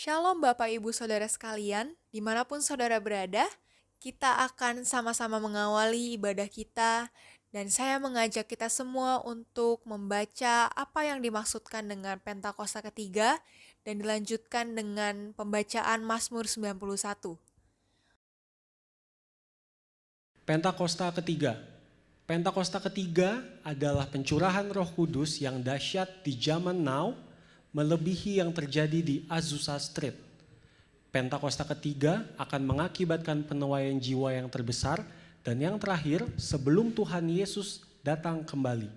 Shalom Bapak Ibu Saudara sekalian, dimanapun saudara berada, kita akan sama-sama mengawali ibadah kita dan saya mengajak kita semua untuk membaca apa yang dimaksudkan dengan Pentakosta ketiga dan dilanjutkan dengan pembacaan Mazmur 91. Pentakosta ketiga. Pentakosta ketiga adalah pencurahan Roh Kudus yang dahsyat di zaman now, melebihi yang terjadi di Azusa Street. Pentakosta ketiga akan mengakibatkan penuaian jiwa yang terbesar dan yang terakhir sebelum Tuhan Yesus datang kembali.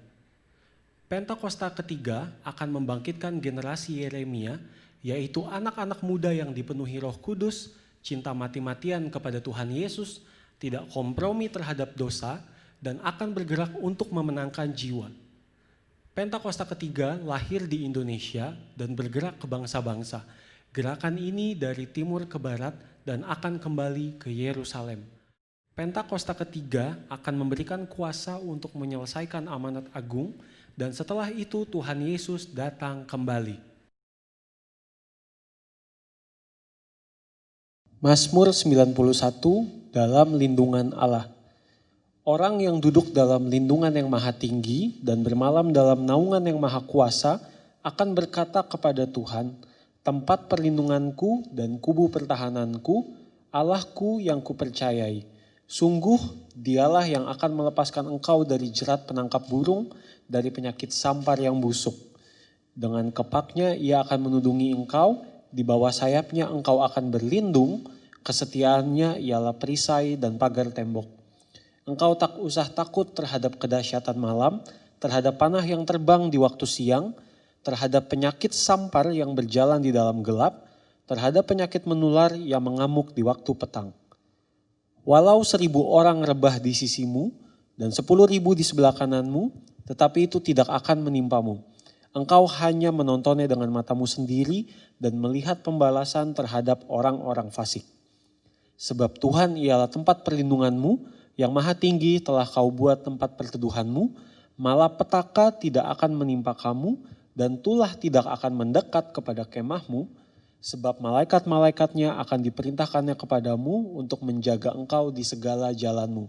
Pentakosta ketiga akan membangkitkan generasi Yeremia, yaitu anak-anak muda yang dipenuhi Roh Kudus, cinta mati-matian kepada Tuhan Yesus, tidak kompromi terhadap dosa, dan akan bergerak untuk memenangkan jiwa. Pentakosta ketiga lahir di Indonesia dan bergerak ke bangsa-bangsa. Gerakan ini dari timur ke barat dan akan kembali ke Yerusalem. Pentakosta ketiga akan memberikan kuasa untuk menyelesaikan amanat agung, dan setelah itu Tuhan Yesus datang kembali. Mazmur 91 dalam lindungan Allah. Orang yang duduk dalam lindungan yang maha tinggi dan bermalam dalam naungan yang maha kuasa akan berkata kepada Tuhan, tempat perlindunganku dan kubu pertahananku, Allahku yang kupercayai. Sungguh dialah yang akan melepaskan engkau dari jerat penangkap burung, dari penyakit sampar yang busuk. Dengan kepaknya ia akan menudungi engkau, di bawah sayapnya engkau akan berlindung, kesetiaannya ialah perisai dan pagar tembok. Engkau tak usah takut terhadap kedahsyatan malam, terhadap panah yang terbang di waktu siang, terhadap penyakit sampar yang berjalan di dalam gelap, terhadap penyakit menular yang mengamuk di waktu petang. Walau 1.000 orang rebah di sisimu dan 10.000 di sebelah kananmu, tetapi itu tidak akan menimpamu. Engkau hanya menontonnya dengan matamu sendiri dan melihat pembalasan terhadap orang-orang fasik. Sebab Tuhan ialah tempat perlindunganmu, yang maha tinggi telah kau buat tempat perteduhanmu, malapetaka tidak akan menimpa kamu, dan tulah tidak akan mendekat kepada kemahmu, sebab malaikat-malaikatnya akan diperintahkannya kepadamu untuk menjaga engkau di segala jalanmu.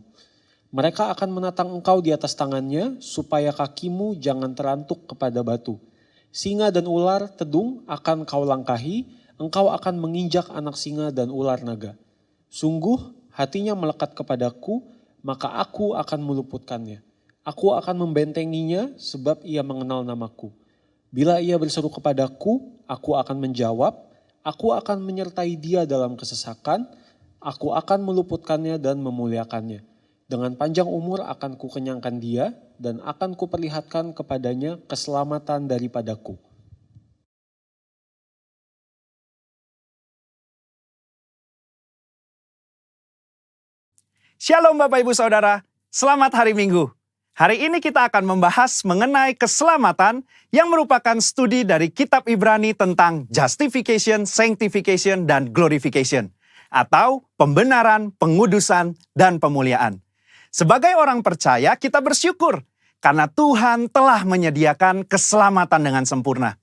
Mereka akan menatang engkau di atas tangannya, supaya kakimu jangan terantuk kepada batu. Singa dan ular tedung akan kau langkahi, engkau akan menginjak anak singa dan ular naga. Sungguh hatinya melekat kepadaku, maka aku akan meluputkannya. Aku akan membentenginya sebab ia mengenal namaku. Bila ia berseru kepadaku, aku akan menjawab. Aku akan menyertai dia dalam kesesakan. Aku akan meluputkannya dan memuliakannya. Dengan panjang umur akan kukenyangkan dia dan akan kuperlihatkan kepadanya keselamatan daripadaku. Shalom Bapak Ibu Saudara, selamat hari Minggu. Hari ini kita akan membahas mengenai keselamatan yang merupakan studi dari kitab Ibrani tentang justification, sanctification, dan glorification. Atau pembenaran, pengudusan, dan pemuliaan. Sebagai orang percaya kita bersyukur karena Tuhan telah menyediakan keselamatan dengan sempurna.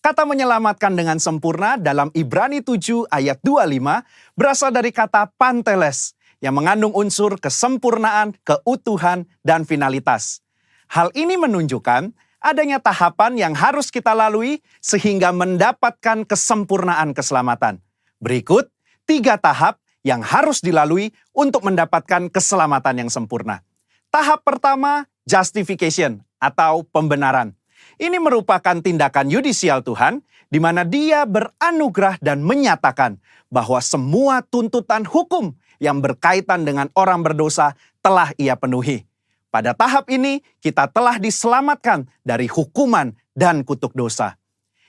Kata menyelamatkan dengan sempurna dalam Ibrani 7 ayat 25 berasal dari kata panteles, yang mengandung unsur kesempurnaan, keutuhan, dan finalitas. Hal ini menunjukkan adanya tahapan yang harus kita lalui sehingga mendapatkan kesempurnaan keselamatan. Berikut 3 tahap yang harus dilalui untuk mendapatkan keselamatan yang sempurna. Tahap pertama, justification atau pembenaran. Ini merupakan tindakan yudisial Tuhan, di mana Dia beranugerah dan menyatakan bahwa semua tuntutan hukum yang berkaitan dengan orang berdosa telah Ia penuhi. Pada tahap ini, kita telah diselamatkan dari hukuman dan kutuk dosa.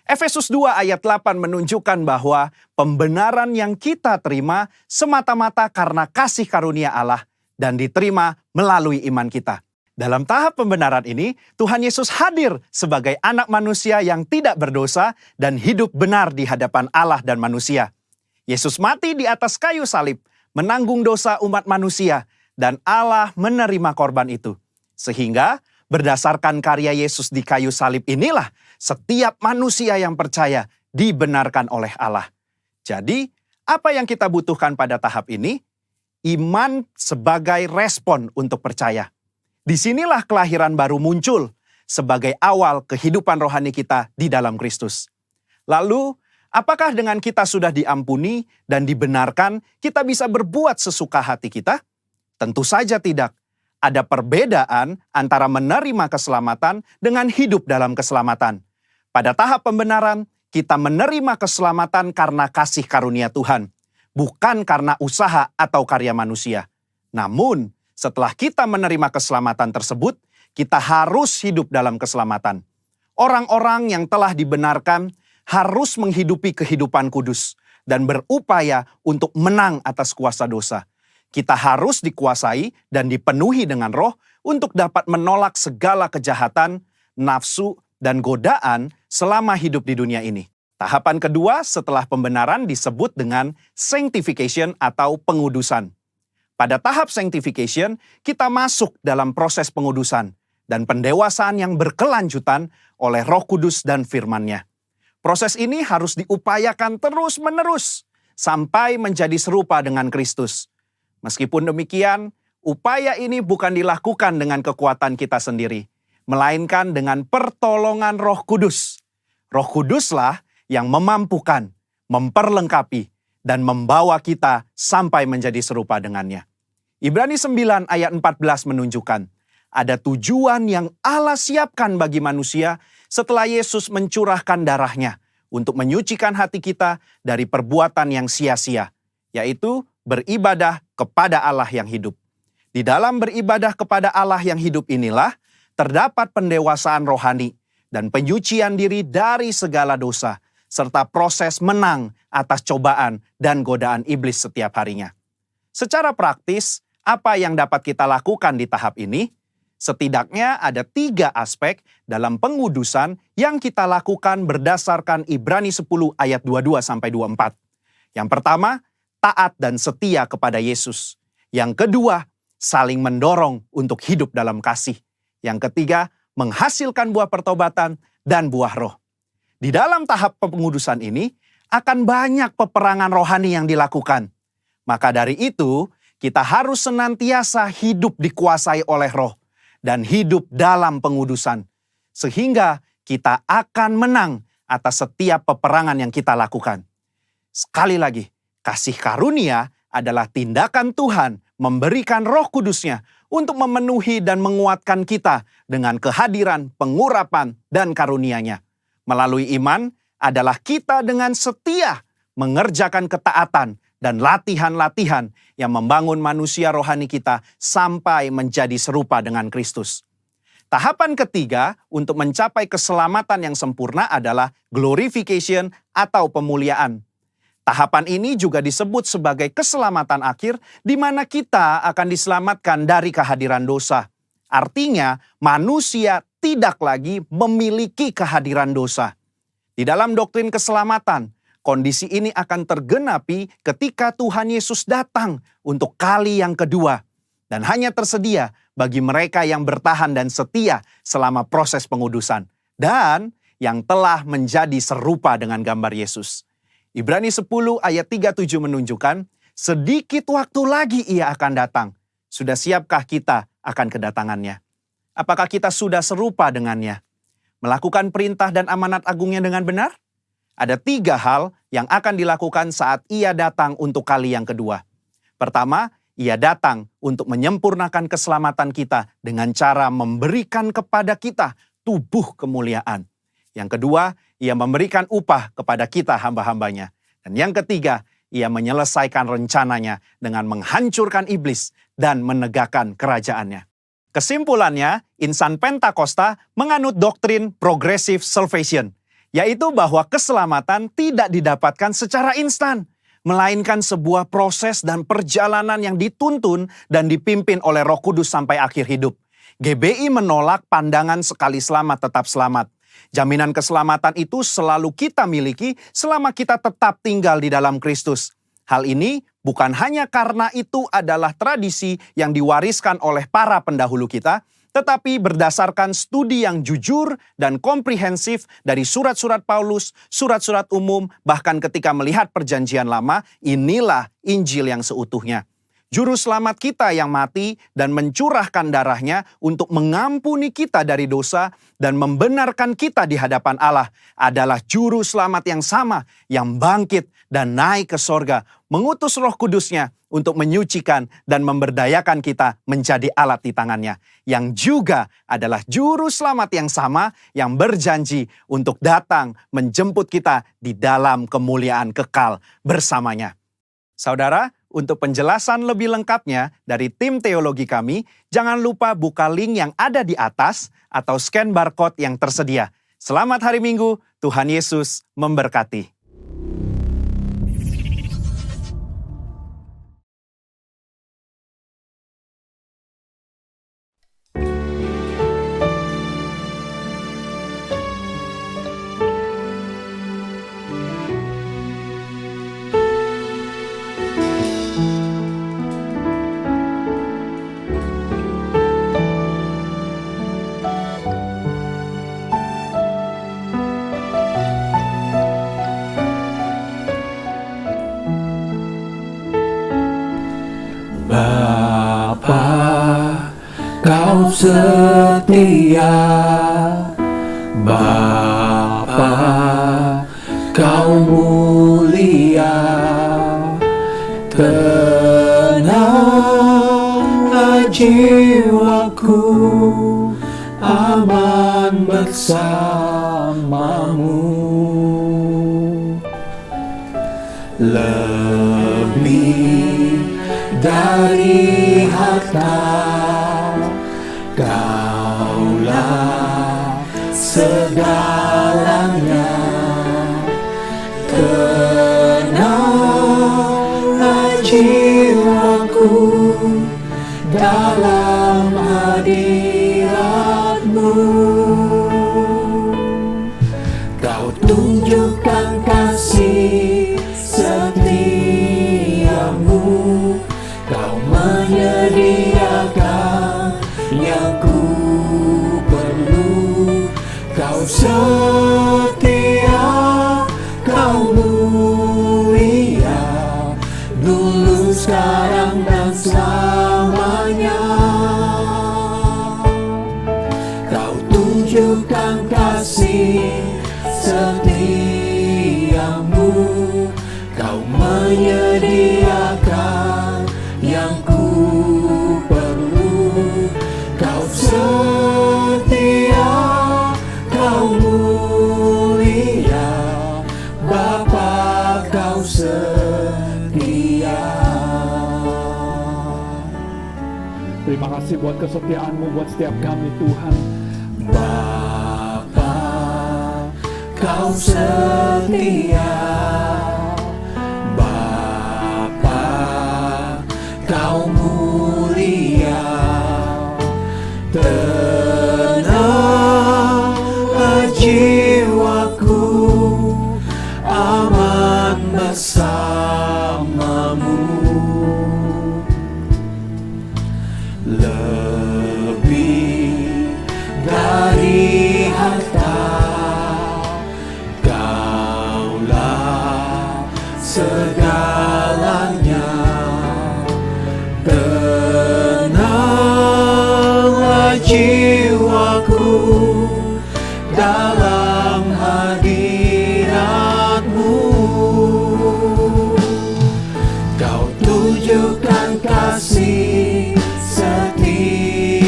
Efesus 2 ayat 8 menunjukkan bahwa pembenaran yang kita terima semata-mata karena kasih karunia Allah dan diterima melalui iman kita. Dalam tahap pembenaran ini, Tuhan Yesus hadir sebagai anak manusia yang tidak berdosa dan hidup benar di hadapan Allah dan manusia. Yesus mati di atas kayu salib, menanggung dosa umat manusia, dan Allah menerima korban itu. Sehingga berdasarkan karya Yesus di kayu salib inilah setiap manusia yang percaya dibenarkan oleh Allah. Jadi, apa yang kita butuhkan pada tahap ini? Iman sebagai respon untuk percaya. Disinilah kelahiran baru muncul sebagai awal kehidupan rohani kita di dalam Kristus. Lalu, apakah dengan kita sudah diampuni dan dibenarkan, kita bisa berbuat sesuka hati kita? Tentu saja tidak. Ada perbedaan antara menerima keselamatan dengan hidup dalam keselamatan. Pada tahap pembenaran, kita menerima keselamatan karena kasih karunia Tuhan, bukan karena usaha atau karya manusia. Namun, setelah kita menerima keselamatan tersebut, kita harus hidup dalam keselamatan. Orang-orang yang telah dibenarkan harus menghidupi kehidupan kudus dan berupaya untuk menang atas kuasa dosa. Kita harus dikuasai dan dipenuhi dengan Roh untuk dapat menolak segala kejahatan, nafsu, dan godaan selama hidup di dunia ini. Tahapan kedua setelah pembenaran disebut dengan sanctification atau pengudusan. Pada tahap sanctification, kita masuk dalam proses pengudusan dan pendewasaan yang berkelanjutan oleh Roh Kudus dan firman-Nya. Proses ini harus diupayakan terus-menerus sampai menjadi serupa dengan Kristus. Meskipun demikian, upaya ini bukan dilakukan dengan kekuatan kita sendiri, melainkan dengan pertolongan Roh Kudus. Roh Kuduslah yang memampukan, memperlengkapi, dan membawa kita sampai menjadi serupa dengannya. Ibrani 9 ayat 14 menunjukkan, ada tujuan yang Allah siapkan bagi manusia setelah Yesus mencurahkan darahnya untuk menyucikan hati kita dari perbuatan yang sia-sia, yaitu beribadah kepada Allah yang hidup. Di dalam beribadah kepada Allah yang hidup inilah terdapat pendewasaan rohani dan penyucian diri dari segala dosa, serta proses menang atas cobaan dan godaan iblis setiap harinya. Secara praktis, apa yang dapat kita lakukan di tahap ini? Setidaknya ada 3 aspek dalam pengudusan yang kita lakukan berdasarkan Ibrani 10 ayat 22-24. Yang pertama, taat dan setia kepada Yesus. Yang kedua, saling mendorong untuk hidup dalam kasih. Yang ketiga, menghasilkan buah pertobatan dan buah roh. Di dalam tahap pengudusan ini, akan banyak peperangan rohani yang dilakukan. Maka dari itu, kita harus senantiasa hidup dikuasai oleh roh dan hidup dalam pengudusan. Sehingga kita akan menang atas setiap peperangan yang kita lakukan. Sekali lagi, kasih karunia adalah tindakan Tuhan memberikan Roh Kudus-Nya untuk memenuhi dan menguatkan kita dengan kehadiran, pengurapan, dan karunia-Nya. Melalui iman adalah kita dengan setia mengerjakan ketaatan dan latihan-latihan yang membangun manusia rohani kita sampai menjadi serupa dengan Kristus. Tahapan ketiga untuk mencapai keselamatan yang sempurna adalah glorification atau pemuliaan. Tahapan ini juga disebut sebagai keselamatan akhir di mana kita akan diselamatkan dari kehadiran dosa. Artinya manusia tidak lagi memiliki kehadiran dosa. Di dalam doktrin keselamatan, kondisi ini akan tergenapi ketika Tuhan Yesus datang untuk kali yang kedua. Dan hanya tersedia bagi mereka yang bertahan dan setia selama proses pengudusan. Dan yang telah menjadi serupa dengan gambar Yesus. Ibrani 10 ayat 37 menunjukkan, sedikit waktu lagi ia akan datang. Sudah siapkah kita akan kedatangannya? Apakah kita sudah serupa dengannya? Melakukan perintah dan amanat agungnya dengan benar? Ada 3 hal yang akan dilakukan saat ia datang untuk kali yang kedua. Pertama, ia datang untuk menyempurnakan keselamatan kita dengan cara memberikan kepada kita tubuh kemuliaan. Yang kedua, ia memberikan upah kepada kita hamba-hambanya. Dan yang ketiga, ia menyelesaikan rencananya dengan menghancurkan iblis dan menegakkan kerajaannya. Kesimpulannya, insan Pentakosta menganut doktrin progressive salvation, yaitu bahwa keselamatan tidak didapatkan secara instan, melainkan sebuah proses dan perjalanan yang dituntun dan dipimpin oleh Roh Kudus sampai akhir hidup. GBI menolak pandangan sekali selamat tetap selamat. Jaminan keselamatan itu selalu kita miliki selama kita tetap tinggal di dalam Kristus. Hal ini bukan hanya karena itu adalah tradisi yang diwariskan oleh para pendahulu kita, tetapi berdasarkan studi yang jujur dan komprehensif dari surat-surat Paulus, surat-surat umum, bahkan ketika melihat perjanjian lama, inilah Injil yang seutuhnya. Juru selamat kita yang mati dan mencurahkan darahnya untuk mengampuni kita dari dosa dan membenarkan kita di hadapan Allah adalah juru selamat yang sama yang bangkit dan naik ke sorga, mengutus Roh Kudusnya untuk menyucikan dan memberdayakan kita menjadi alat di tangannya, yang juga adalah juru selamat yang sama yang berjanji untuk datang menjemput kita di dalam kemuliaan kekal bersamanya. Saudara, untuk penjelasan lebih lengkapnya dari tim teologi kami, jangan lupa buka link yang ada di atas atau scan barcode yang tersedia. Selamat hari Minggu, Tuhan Yesus memberkati. Bapa, Kau setia. Bapa, Kau mulia. Tenanglah jiwaku, aman bersamamu. Lebih dari harta, Kaulah segalanya. Tenanglah jiwaku dalam hadirat-Mu. Kau tunjukkan kasih setiamu, Kau menyediakan yang ku perlu. Kau setia, Kau mulia, dulu, sekarang, dan selamanya. Kau tunjukkan kasih setiamu, Kau menyediakan yang ku perlu. Kau setia, Kau mulia, Bapa, Kau setia. Terima kasih buat kesetiaan-Mu buat setiap kami, Tuhan. Bapa, Kau setia. Bapa, Kau mulia. Tenanglah jiwaku, aman bersamamu. Lebih dari harta, Kaulah segalanya. Tenanglah jiwaku dalam hadirat-Mu. Kau tunjukkan kasih setiamu,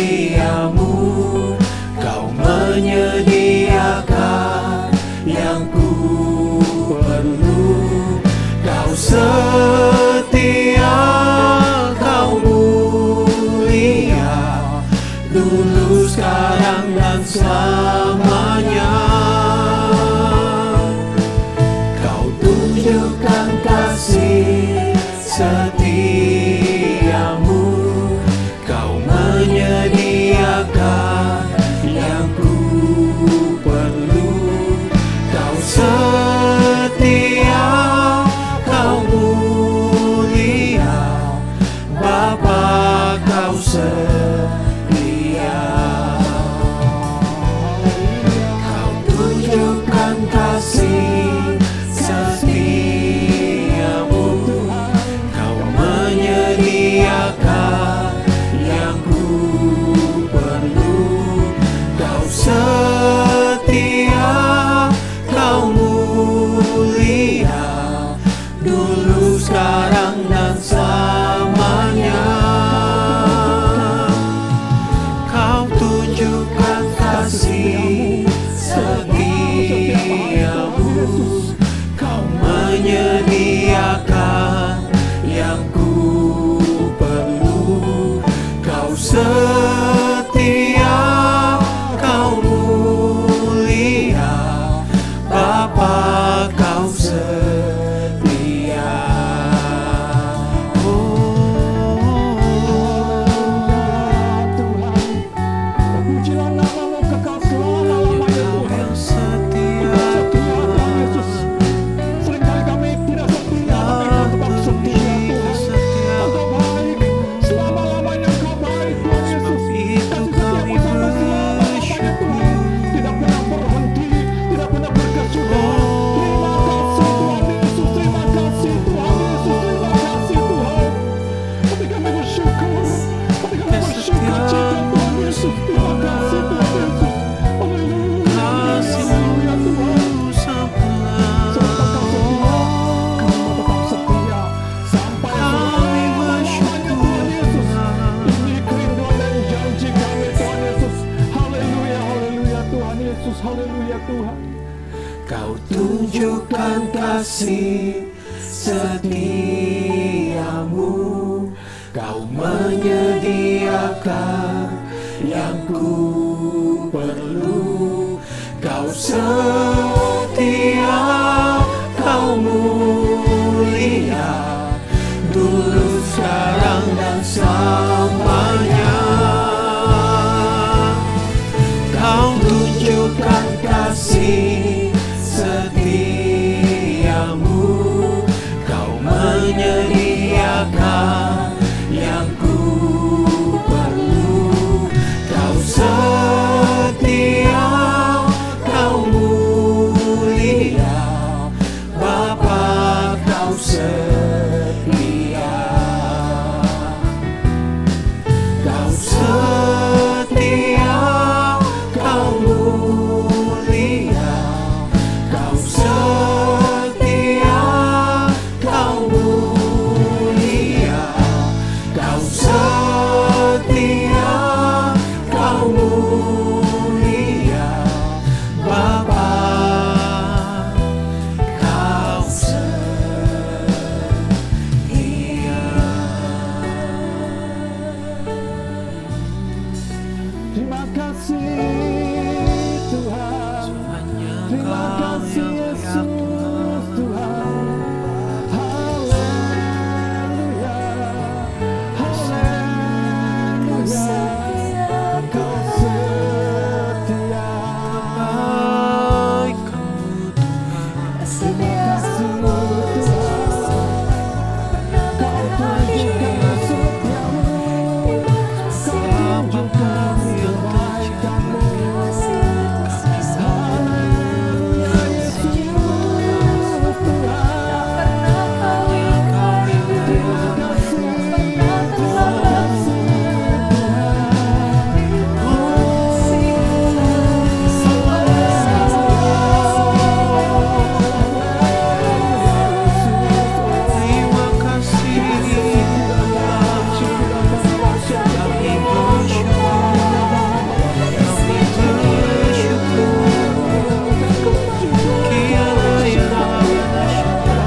Kau menyediakan yang ku perlu. Kau setia, Kau mulia, dulu, sekarang, dan selamanya. Kau tunjukkan kasih setiamu, Kau menyediakan yang ku perlu. Kau setia, Kau mulia, Bapa, Kau setia. Haleluya Tuhan. Kau tunjukkan kasih setiamu, Kau menyediakan yang ku perlu. Kau setia, Kau mulia, dulu, sekarang, dan selamanya. Kau tunjukkan kasih setiamu, Kau menyediakan yang ku perlu. Kau setia, Kau mulia, Bapa, Kau setia. Kau setia, Kau mulia, Kau setia, Kau mulia, Kau setia, Kau mulia, Bapa, Kau setia. Terima kasih Tuhan. Terima kasih Yesus Tuhan. Haleluya. Haleluya. Kau setia. Terima kasih Tuhan. Kau tunjukkan setiamu. Kau tunjukkan kebaikanmu. Haleluya Yesus Tuhan. Terima kasih. Terima kasih Terima kasih, kami bersyukur, Kiana yana mana syada,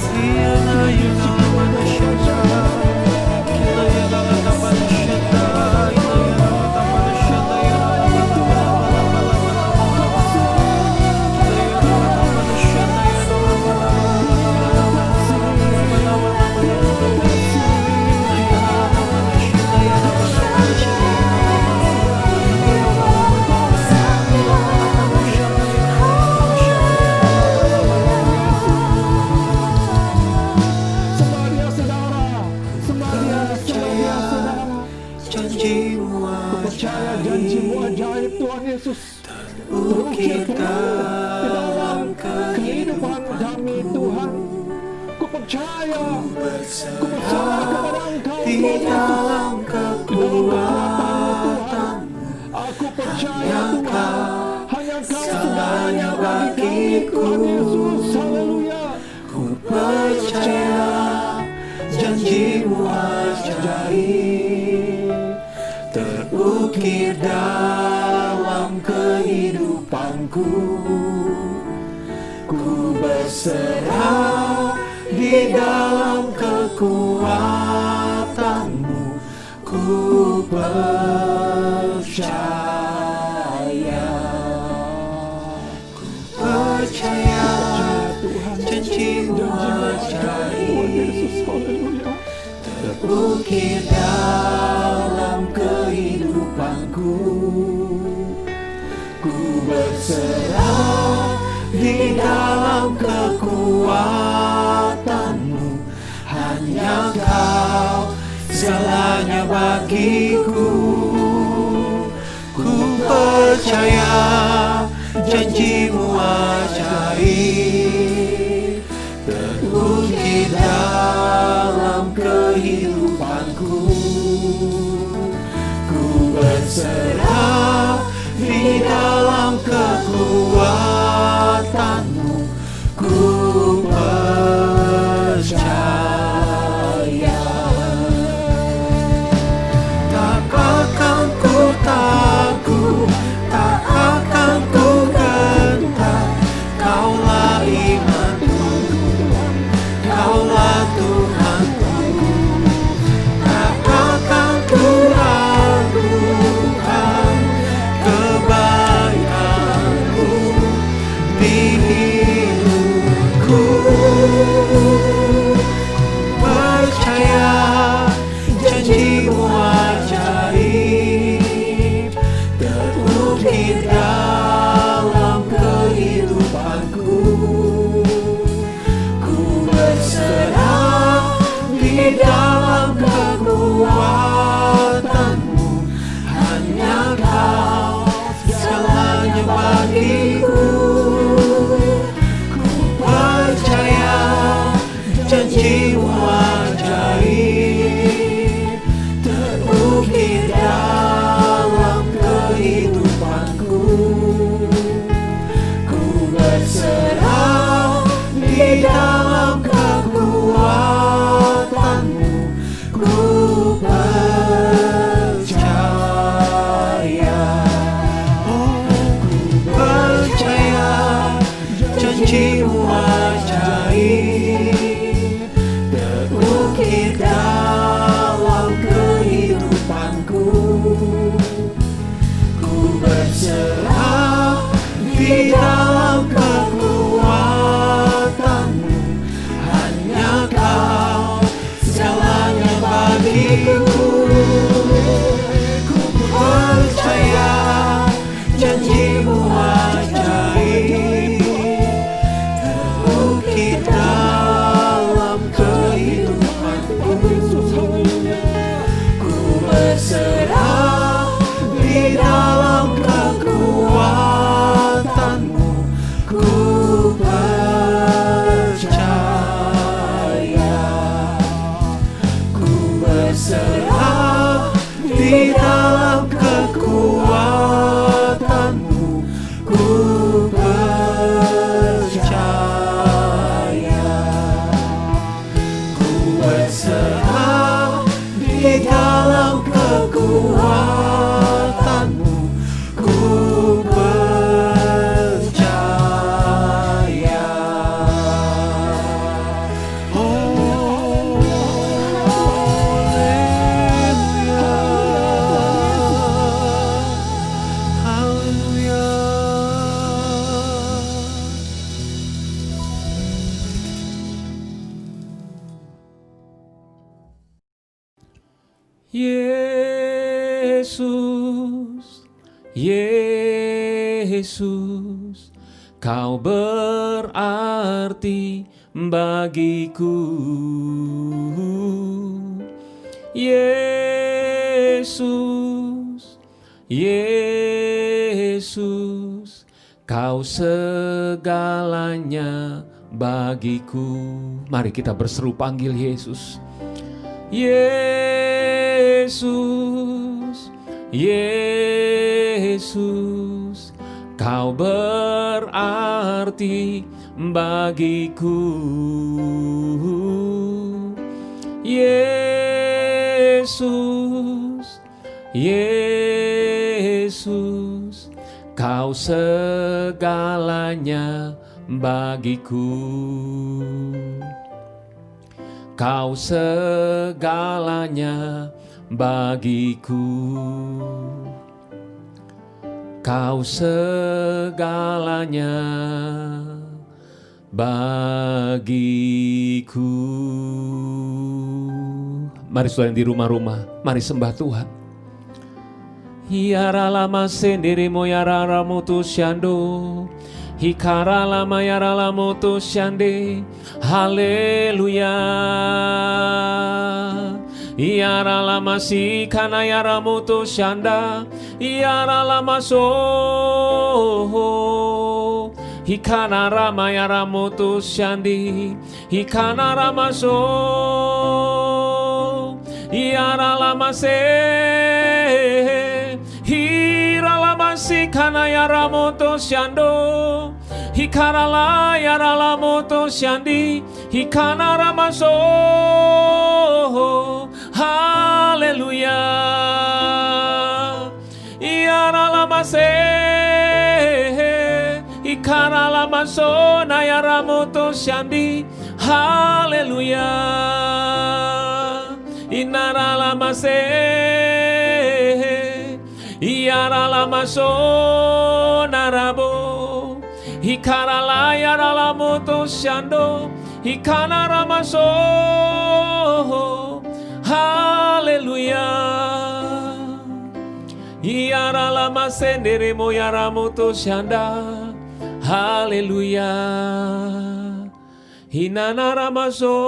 Kiana yana mana syada, Kiana yana mana mana syada, Kiana yana mana syada, yana mana Sembahnya saudara, sembahnya saudara. janjimu Percaya janjimu ajaib Tuhan Yesus. Terukir di dalam kehidupan kami Tuhan. Ku percaya kepada Engkau di Tuhan Yesus. dalam Di dalam kekuatanmu Tuhan. kekuatanmu. Aku percaya Tuhan. Hanya Kau Segalanya segalanya bagi kami bagiku. Tuhan Yesus. Haleluya. Ku percaya janjimu ajaib, terukir dalam kehidupanku. Ku berserah di dalam kekuatanmu. Ku percaya, ku percaya janjimu Tuhan Yesus. ajaib, Haleluya. terukir dalam kehidupanku. Ku berserah di dalam kekuatanmu. Hanya Kau segalanya bagiku. Ku percaya janjimu ajaib, terukir dalam kehidupanku. Ku berserah di dalam kekuatanmu. Ku percaya, tak akan ku takut, tak akan ku dalam kekuatanmu, hanya kau segalanya bagiku. Ku percaya janjimu ajaib terukir dalam kehidupanku. Ku berserah di dalam kekuatanmu. Ku percaya, ku percaya janjimu ajaib terukir dalam kehidupanku. Ku berserah di dalam kekuatanmu, hanya kau segalanya bagiku. Ku percaya janjimu ajaib terukir dalam kehidupanku. Ku berserah di dalam kekuatanmu. Ku percaya, ku berserah di dalam kekuatanmu. Ku percaya, ku berserah di dalam kekuatanmu. Ku percaya. Oh, haleluya, haleluya. Yesus, Yesus, kau berarti bagiku. Yesus, Yesus, kau segalanya bagiku. Mari kita berseru panggil Yesus. Yesus, Yesus, kau berarti bagiku. Yesus, Yesus, kau segalanya bagiku. Kau segalanya bagiku. Kau segalanya bagiku. Mari saudara yang di rumah-rumah, mari sembah Tuhan. Yara lama sendiri moyara ramutu syando. Hikara lama yara lamutu syande. Haleluya. Yara lama si kana yara mutu syanda. Yara lama so. Hikana rama yara mutu syandi. Hikana rama so. Yara lama se. Hira lama si kana yara mutu syando. Hikarala yarala moto syandi. Hikana ramaso. Haleluya. Yarala mase. Hikarala maso na yaramoto syandi. Haleluya. Inarala mase. Yarala maso narabo. Hikarala yarala moto syando. Hikana ramaso. Haleluya. Yarala masendere mo yaramoto syanda. Haleluya. Hinana ramaso.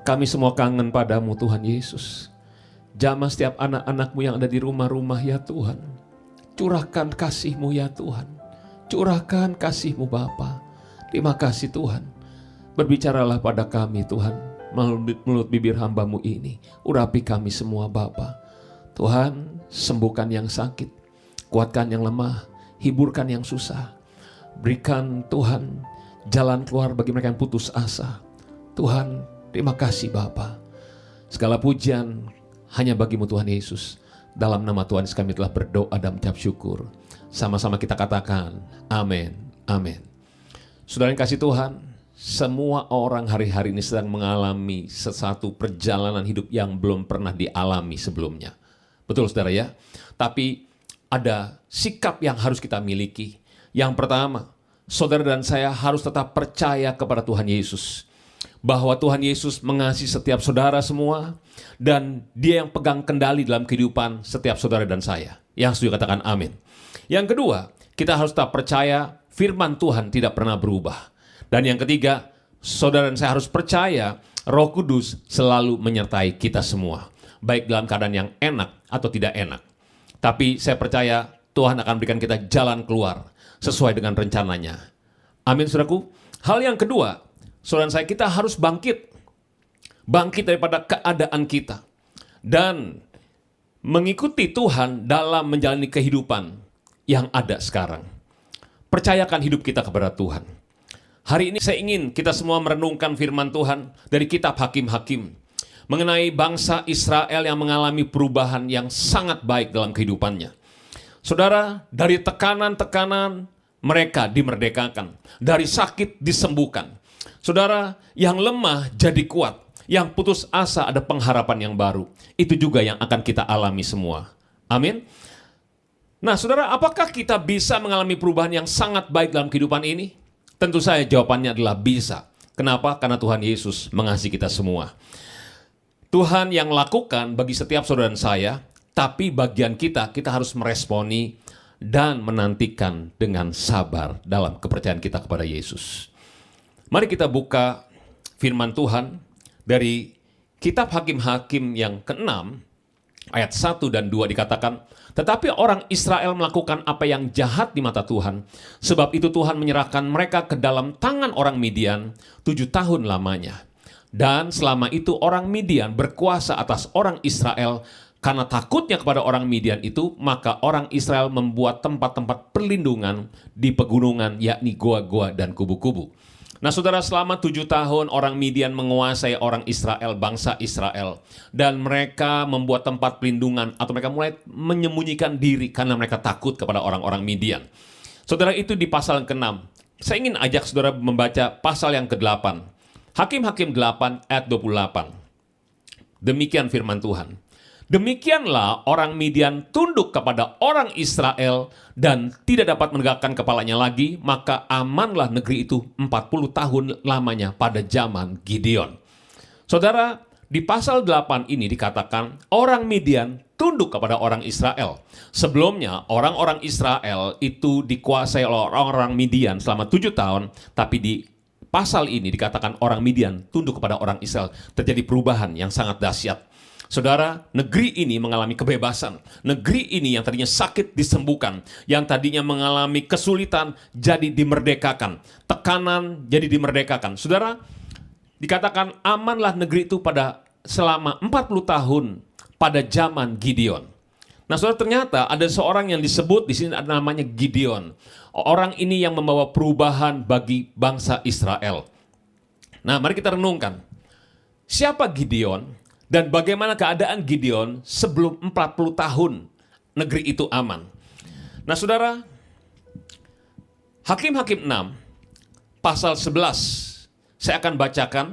Kami semua kangen padamu Tuhan Yesus. Jamah setiap anak-anakmu yang ada di rumah-rumah ya Tuhan. Curahkan kasih-Mu ya Tuhan. Curahkan kasih-Mu Bapa. Terima kasih Tuhan. Berbicaralah pada kami Tuhan. Melalui mulut bibir hamba-Mu ini. Urapi kami semua Bapa. Tuhan, sembuhkan yang sakit. Kuatkan yang lemah. Hiburkan yang susah. Berikan Tuhan jalan keluar bagi mereka yang putus asa. Tuhan, terima kasih Bapa. Segala pujian hanya bagi-Mu Tuhan Yesus. Dalam nama Tuhan Yesus kami telah berdoa dan mengucap syukur. Sama-sama kita katakan, amin, amin. Saudara yang kasih Tuhan, semua orang hari-hari ini sedang mengalami sesuatu perjalanan hidup yang belum pernah dialami sebelumnya. Betul saudara ya? Tapi ada sikap yang harus kita miliki. Yang pertama, saudara dan saya harus tetap percaya kepada Tuhan Yesus. Bahwa Tuhan Yesus mengasihi setiap saudara semua. Dan Dia yang pegang kendali dalam kehidupan setiap saudara dan saya. Yang setuju katakan amin. Yang kedua, kita harus tetap percaya firman Tuhan tidak pernah berubah. Dan yang ketiga, saudara dan saya harus percaya Roh Kudus selalu menyertai kita semua. Baik dalam keadaan yang enak atau tidak enak. Tapi saya percaya Tuhan akan berikan kita jalan keluar sesuai dengan rencananya. Amin saudaraku. Hal yang kedua, saudara dan saya, kita harus bangkit. Bangkit daripada keadaan kita. Dan mengikuti Tuhan dalam menjalani kehidupan yang ada sekarang. Percayakan hidup kita kepada Tuhan. Hari ini saya ingin kita semua merenungkan firman Tuhan dari kitab Hakim-Hakim. Mengenai bangsa Israel yang mengalami perubahan yang sangat baik dalam kehidupannya. Saudara, dari tekanan-tekanan mereka dimerdekakan. Dari sakit disembuhkan. Saudara, yang lemah jadi kuat. Yang putus asa ada pengharapan yang baru. Itu juga yang akan kita alami semua. Amin. Nah saudara, apakah kita bisa mengalami perubahan yang sangat baik dalam kehidupan ini? Tentu saja jawabannya adalah bisa. Kenapa? Karena Tuhan Yesus mengasihi kita semua. Tuhan yang lakukan bagi setiap saudara dan saya, tapi bagian kita harus meresponi dan menantikan dengan sabar dalam kepercayaan kita kepada Yesus. Mari kita buka firman Tuhan dari kitab Hakim-Hakim yang ke-6, ayat 1 dan 2 dikatakan, tetapi orang Israel melakukan apa yang jahat di mata Tuhan, sebab itu Tuhan menyerahkan mereka ke dalam tangan orang Midian 7 tahun lamanya. Dan selama itu orang Midian berkuasa atas orang Israel. Karena takutnya kepada orang Midian itu, maka orang Israel membuat tempat-tempat perlindungan di pegunungan, yakni goa-goa dan kubu-kubu. Nah saudara, selama 7 tahun orang Midian menguasai orang Israel, bangsa Israel. Dan mereka membuat tempat pelindungan atau mereka mulai menyembunyikan diri karena mereka takut kepada orang-orang Midian. Saudara, itu di pasal yang ke-6. Saya ingin ajak saudara membaca pasal yang ke-8. Hakim-Hakim 8 ayat 28. Demikian firman Tuhan. Demikianlah orang Midian tunduk kepada orang Israel dan tidak dapat menegakkan kepalanya lagi, maka amanlah negeri itu 40 tahun lamanya pada zaman Gideon. Saudara, di pasal 8 ini dikatakan orang Midian tunduk kepada orang Israel. Sebelumnya orang-orang Israel itu dikuasai oleh orang-orang Midian selama 7 tahun, tapi di pasal ini dikatakan orang Midian tunduk kepada orang Israel. Terjadi perubahan yang sangat dahsyat. Saudara, negeri ini mengalami kebebasan. Negeri ini yang tadinya sakit disembuhkan. Yang tadinya mengalami kesulitan jadi dimerdekakan. Tekanan jadi dimerdekakan. Saudara, dikatakan amanlah negeri itu pada selama 40 tahun pada zaman Gideon. Nah saudara, ternyata ada seorang yang disebut di sini namanya Gideon. Orang ini yang membawa perubahan bagi bangsa Israel. Nah mari kita renungkan. Siapa Gideon? Dan bagaimana keadaan Gideon sebelum 40 tahun negeri itu aman. Nah saudara, Hakim-Hakim 6, pasal 11, saya akan bacakan.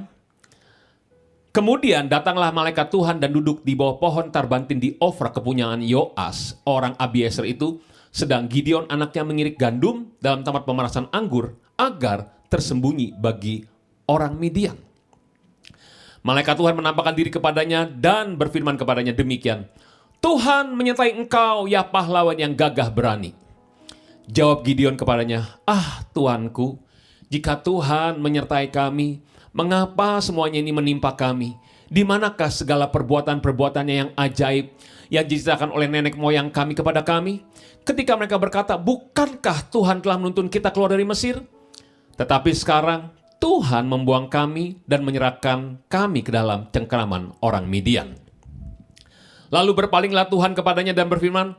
Kemudian datanglah malaikat Tuhan dan duduk di bawah pohon tarbantin di Ofra kepunyaan Yoas, orang Abiezer itu, sedang Gideon anaknya mengirik gandum dalam tempat pemerasan anggur agar tersembunyi bagi orang Midian. Malaikat Tuhan menampakkan diri kepadanya dan berfirman kepadanya demikian. Tuhan menyertai engkau, ya pahlawan yang gagah berani. Jawab Gideon kepadanya, ah Tuanku, jika Tuhan menyertai kami, Mengapa semuanya ini menimpa kami? Di manakah segala perbuatan-perbuatannya yang ajaib yang diceritakan oleh nenek moyang kami kepada kami? Ketika mereka berkata, bukankah Tuhan telah menuntun kita keluar dari Mesir? Tetapi sekarang Tuhan membuang kami dan menyerahkan kami ke dalam cengkeraman orang Midian. Lalu berpalinglah Tuhan kepadanya dan berfirman,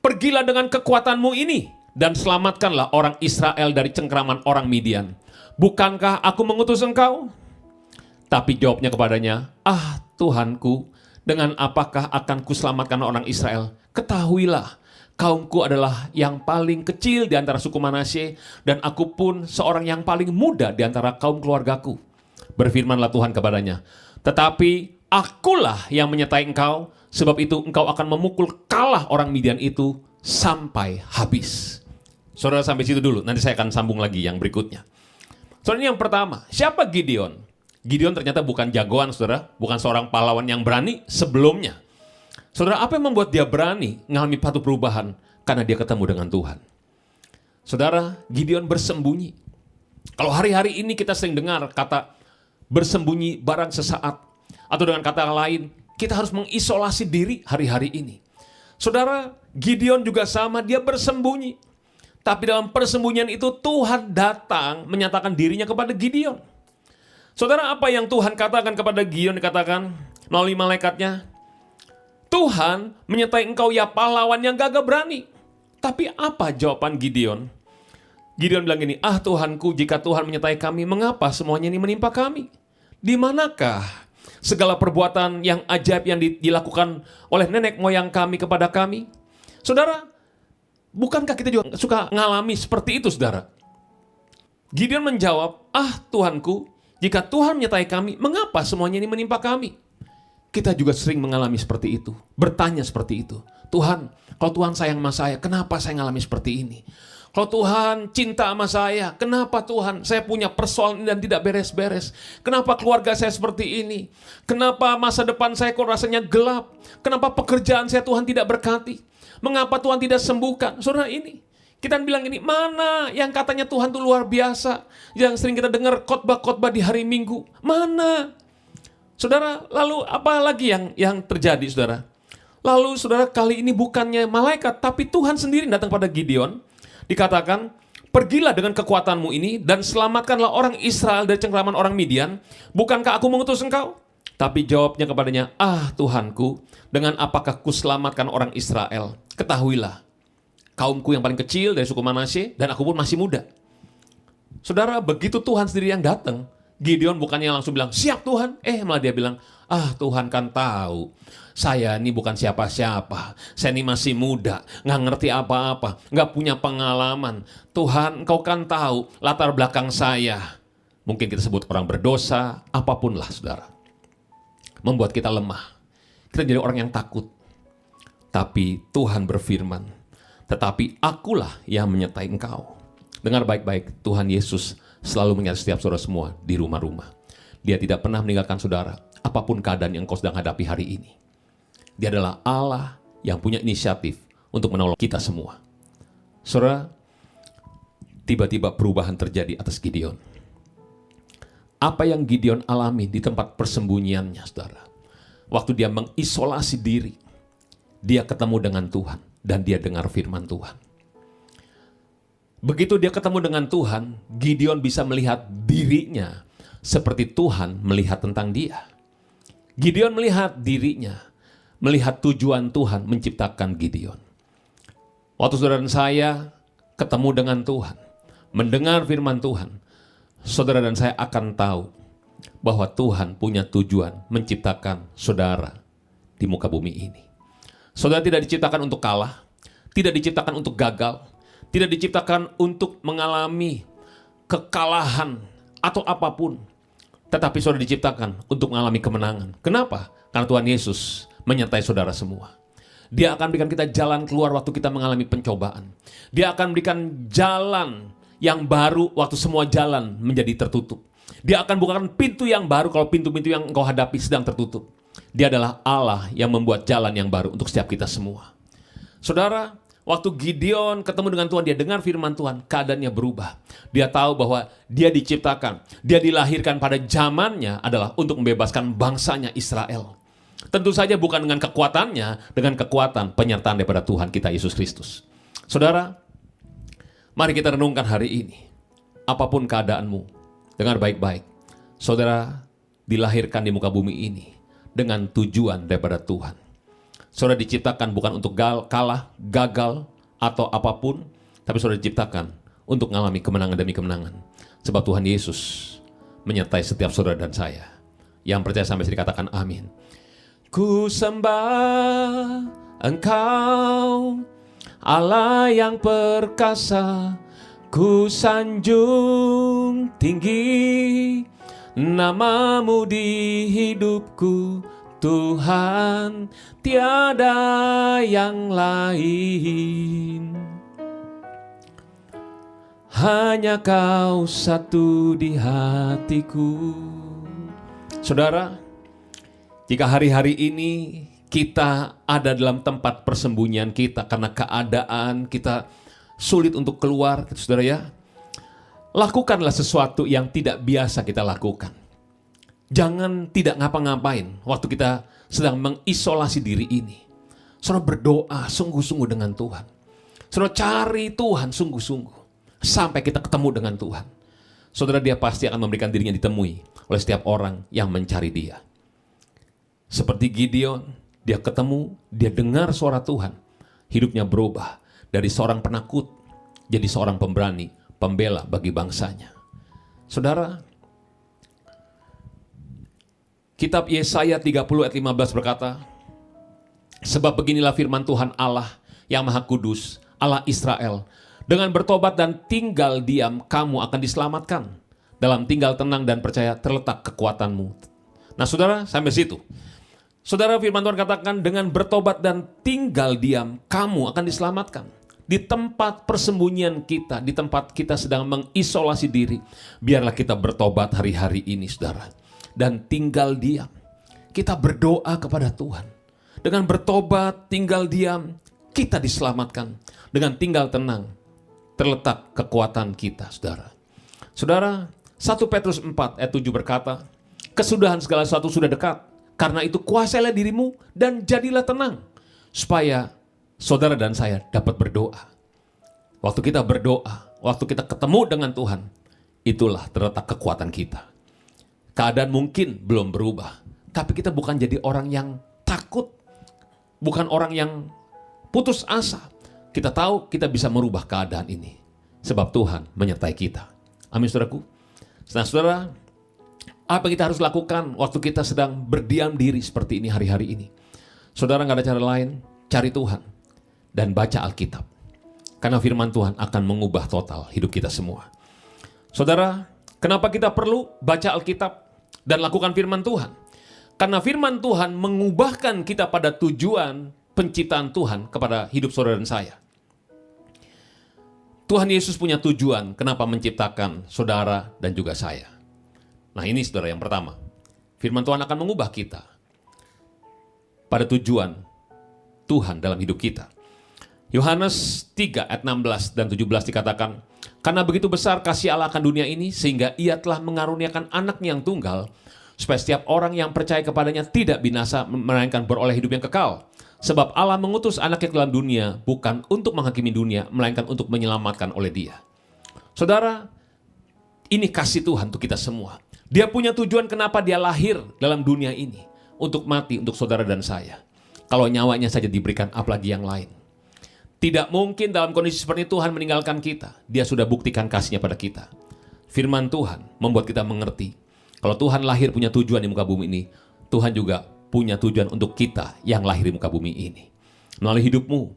pergilah dengan kekuatanmu ini dan selamatkanlah orang Israel dari cengkeraman orang Midian. Bukankah aku mengutus engkau? Tapi jawabnya kepadanya, Tuhanku, dengan apakah akan kuselamatkan orang Israel? Ketahuilah, kaumku adalah yang paling kecil di antara suku Manasye, dan aku pun seorang yang paling muda di antara kaum keluargaku. Berfirmanlah Tuhan kepadanya, tetapi akulah yang menyertai engkau, sebab itu engkau akan memukul kalah orang Midian itu sampai habis. Saudara sampai situ dulu, nanti saya akan sambung lagi yang berikutnya. Saudara, ini yang pertama, siapa Gideon? Gideon ternyata bukan jagoan, saudara, bukan seorang pahlawan yang berani sebelumnya. Saudara, apa yang membuat dia berani mengalami satu perubahan? Karena dia ketemu dengan Tuhan. Saudara, Gideon bersembunyi. Kalau hari-hari ini kita sering dengar kata bersembunyi barang sesaat, atau dengan kata lain, kita harus mengisolasi diri hari-hari ini. Saudara, Gideon juga sama, dia bersembunyi. Tapi dalam persembunyian itu Tuhan datang menyatakan dirinya kepada Gideon. Saudara, apa yang Tuhan katakan kepada Gideon dikatakan melalui malaikatnya? Tuhan menyertai engkau ya pahlawan yang gagah berani. Tapi apa jawaban Gideon? Gideon bilang gini, Tuhanku, jika Tuhan menyertai kami, mengapa semuanya ini menimpa kami? Di manakah segala perbuatan yang ajaib yang dilakukan oleh nenek moyang kami kepada kami? Saudara, bukankah kita juga suka ngalami seperti itu, saudara? Gideon menjawab, Tuhanku, jika Tuhan menyertai kami, mengapa semuanya ini menimpa kami? Kita juga sering mengalami seperti itu, bertanya seperti itu. Tuhan, kalau Tuhan sayang sama saya, kenapa saya mengalami seperti ini? Kalau Tuhan cinta sama saya, kenapa Tuhan saya punya persoalan ini dan tidak beres-beres? Kenapa keluarga saya seperti ini? Kenapa masa depan saya kok rasanya gelap? Kenapa pekerjaan saya Tuhan tidak berkati? Mengapa Tuhan tidak sembuhkan? Saudara, ini kita bilang ini, mana yang katanya Tuhan itu luar biasa, yang sering kita dengar khotbah-khotbah di hari Minggu, mana? Saudara, lalu apa lagi yang terjadi, saudara? Lalu saudara, kali ini bukannya malaikat, tapi Tuhan sendiri datang pada Gideon, dikatakan, pergilah dengan kekuatanmu ini dan selamatkanlah orang Israel dari cengkeraman orang Midian. Bukankah aku mengutus engkau? Tapi jawabnya kepadanya, Tuhanku, dengan apakah kuselamatkan orang Israel? Ketahuilah, kaumku yang paling kecil dari suku Manasye, dan aku pun masih muda. Saudara, begitu Tuhan sendiri yang datang, Gideon bukannya langsung bilang, siap Tuhan. Malah dia bilang, Tuhan kan tahu, saya ini bukan siapa-siapa. Saya ini masih muda, nggak ngerti apa-apa, nggak punya pengalaman. Tuhan, Engkau kan tahu latar belakang saya. Mungkin kita sebut orang berdosa, apapun lah, saudara. Membuat kita lemah. Kita jadi orang yang takut. Tapi Tuhan berfirman, tetapi akulah yang menyertai engkau. Dengar baik-baik, Tuhan Yesus selalu menyertai setiap saudara semua di rumah-rumah. Dia tidak pernah meninggalkan saudara, apapun keadaan yang kau sedang hadapi hari ini. Dia adalah Allah yang punya inisiatif untuk menolong kita semua. Saudara, tiba-tiba perubahan terjadi atas Gideon. Apa yang Gideon alami di tempat persembunyiannya, saudara? Waktu dia mengisolasi diri, dia ketemu dengan Tuhan dan dia dengar firman Tuhan. Begitu dia ketemu dengan Tuhan, Gideon bisa melihat dirinya seperti Tuhan melihat tentang dia. Gideon melihat dirinya, melihat tujuan Tuhan menciptakan Gideon. Waktu saudara dan saya ketemu dengan Tuhan, mendengar firman Tuhan, saudara dan saya akan tahu bahwa Tuhan punya tujuan menciptakan saudara di muka bumi ini. Saudara tidak diciptakan untuk kalah, tidak diciptakan untuk gagal, tidak diciptakan untuk mengalami kekalahan atau apapun. Tetapi saudara diciptakan untuk mengalami kemenangan. Kenapa? Karena Tuhan Yesus menyertai saudara semua. Dia akan berikan kita jalan keluar waktu kita mengalami pencobaan. Dia akan berikan jalan yang baru waktu semua jalan menjadi tertutup. Dia akan bukakan pintu yang baru kalau pintu-pintu yang engkau hadapi sedang tertutup. Dia adalah Allah yang membuat jalan yang baru untuk setiap kita semua. Saudara, Waktu Gideon ketemu dengan Tuhan, dia dengar firman Tuhan, keadaannya berubah. Dia tahu bahwa dia diciptakan, dia dilahirkan pada zamannya adalah untuk membebaskan bangsanya Israel. Tentu saja bukan dengan kekuatannya, dengan kekuatan penyertaan daripada Tuhan kita Yesus Kristus. Saudara, mari kita renungkan hari ini. Apapun keadaanmu, dengar baik-baik. Saudara dilahirkan di muka bumi ini dengan tujuan daripada Tuhan. Saudara diciptakan bukan untuk kalah, gagal, atau apapun, tapi saudara diciptakan untuk mengalami kemenangan demi kemenangan. Sebab Tuhan Yesus menyertai setiap saudara dan saya. Yang percaya sampai sini katakan amin. Ku sembah Engkau, Allah yang perkasa, ku sanjung tinggi namamu di hidupku, Tuhan, tiada yang lain. Hanya Kau satu di hatiku. Saudara, jika hari-hari ini kita ada dalam tempat persembunyian kita karena keadaan kita sulit untuk keluar, saudara ya, lakukanlah sesuatu yang tidak biasa kita lakukan. Jangan tidak ngapa-ngapain waktu kita sedang mengisolasi diri ini. Saudara berdoa sungguh-sungguh dengan Tuhan. Saudara cari Tuhan sungguh-sungguh sampai kita ketemu dengan Tuhan. Saudara, dia pasti akan memberikan dirinya ditemui oleh setiap orang yang mencari dia. Seperti Gideon, dia ketemu, dia dengar suara Tuhan. Hidupnya berubah dari seorang penakut jadi seorang pemberani, pembela bagi bangsanya. Saudara, Kitab Yesaya 30 ayat 15 berkata, sebab beginilah firman Tuhan Allah yang Maha Kudus, Allah Israel, dengan bertobat dan tinggal diam kamu akan diselamatkan. Dalam tinggal tenang dan percaya terletak kekuatanmu. Nah saudara, sampai situ. Saudara, firman Tuhan katakan dengan bertobat dan tinggal diam kamu akan diselamatkan. Di tempat persembunyian kita, di tempat kita sedang mengisolasi diri, biarlah kita bertobat hari-hari ini saudara. Dan tinggal diam. Kita berdoa kepada Tuhan. Dengan bertobat, tinggal diam, kita diselamatkan. Dengan tinggal tenang, terletak kekuatan kita, saudara. Saudara, 1 Petrus 4 ayat 7 berkata, kesudahan segala sesuatu sudah dekat. Karena itu kuasailah dirimu dan jadilah tenang. Supaya saudara dan saya dapat berdoa. Waktu kita berdoa, waktu kita ketemu dengan Tuhan, itulah terletak kekuatan kita. Keadaan mungkin belum berubah, tapi kita bukan jadi orang yang takut, bukan orang yang putus asa. Kita tahu kita bisa merubah keadaan ini, sebab Tuhan menyertai kita. Amin saudaraku. Nah saudara, apa yang kita harus lakukan waktu kita sedang berdiam diri seperti ini hari-hari ini? Saudara, gak ada cara lain, cari Tuhan dan baca Alkitab. Karena firman Tuhan akan mengubah total hidup kita semua. Saudara, kenapa kita perlu baca Alkitab dan lakukan firman Tuhan? Karena firman Tuhan mengubahkan kita pada tujuan penciptaan Tuhan kepada hidup saudara dan saya. Tuhan Yesus punya tujuan kenapa menciptakan saudara dan juga saya. Nah ini saudara yang pertama. Firman Tuhan akan mengubah kita pada tujuan Tuhan dalam hidup kita. Yohanes 3 ayat 16 dan 17 dikatakan, karena begitu besar kasih Allah akan dunia ini, sehingga ia telah mengaruniakan anaknya yang tunggal, supaya setiap orang yang percaya kepadanya tidak binasa, melainkan beroleh hidup yang kekal. Sebab Allah mengutus anaknya ke dalam dunia, bukan untuk menghakimi dunia, melainkan untuk menyelamatkan oleh dia. Saudara, ini kasih Tuhan untuk kita semua. Dia punya tujuan kenapa dia lahir dalam dunia ini, untuk mati untuk saudara dan saya. Kalau nyawanya saja diberikan, apalagi yang lain. Tidak mungkin dalam kondisi seperti ini Tuhan meninggalkan kita. Dia sudah buktikan kasihnya pada kita. Firman Tuhan membuat kita mengerti. Kalau Tuhan lahir punya tujuan di muka bumi ini, Tuhan juga punya tujuan untuk kita yang lahir di muka bumi ini. Melalui hidupmu,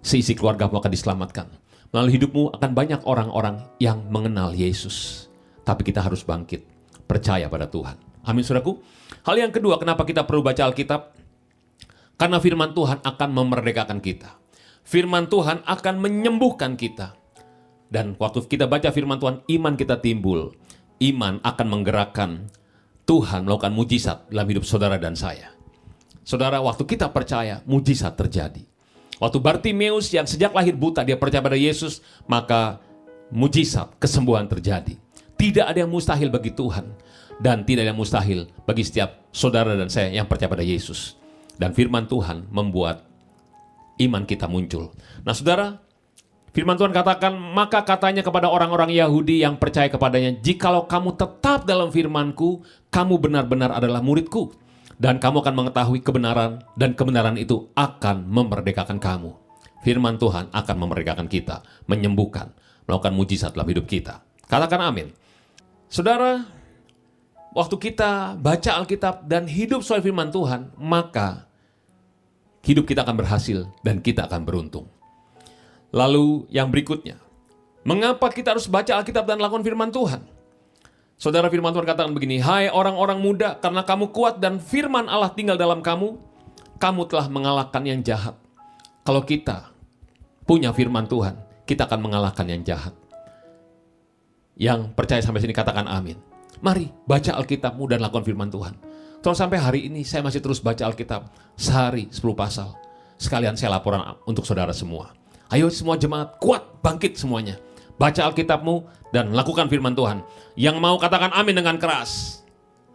seisi keluargamu akan diselamatkan. Melalui hidupmu akan banyak orang-orang yang mengenal Yesus. Tapi kita harus bangkit, percaya pada Tuhan. Amin saudaraku. Hal yang kedua, kenapa kita perlu baca Alkitab? Karena firman Tuhan akan memerdekakan kita. Firman Tuhan akan menyembuhkan kita. Dan waktu kita baca firman Tuhan, iman kita timbul. Iman akan menggerakkan Tuhan melakukan mujizat dalam hidup saudara dan saya. Saudara, waktu kita percaya, mujizat terjadi. Waktu Bartimeus yang sejak lahir buta, dia percaya pada Yesus, maka mujizat, kesembuhan terjadi. Tidak ada yang mustahil bagi Tuhan. Dan tidak ada yang mustahil bagi setiap saudara dan saya yang percaya pada Yesus. Dan firman Tuhan membuat iman kita muncul. Nah saudara, firman Tuhan katakan, maka katanya kepada orang-orang Yahudi yang percaya kepadanya, jikalau kamu tetap dalam firman-Ku, kamu benar-benar adalah murid-Ku. Dan kamu akan mengetahui kebenaran, dan kebenaran itu akan memerdekakan kamu. Firman Tuhan akan memerdekakan kita, menyembuhkan, melakukan mujizat dalam hidup kita. Katakan amin. Saudara, waktu kita baca Alkitab dan hidup sesuai firman Tuhan, maka hidup kita akan berhasil dan kita akan beruntung. Lalu yang berikutnya, mengapa kita harus baca Alkitab dan lakukan firman Tuhan? Saudara, firman Tuhan katakan begini, hai orang-orang muda, karena kamu kuat dan firman Allah tinggal dalam kamu, kamu telah mengalahkan yang jahat. Kalau kita punya firman Tuhan, kita akan mengalahkan yang jahat. Yang percaya sampai sini katakan amin. Mari baca Alkitabmu dan lakukan firman Tuhan. Terus sampai hari ini saya masih terus baca Alkitab, sehari 10 pasal. Sekalian saya laporan untuk saudara semua. Ayo semua jemaat, kuat, bangkit semuanya. Baca Alkitabmu dan lakukan firman Tuhan. Yang mau katakan amin dengan keras.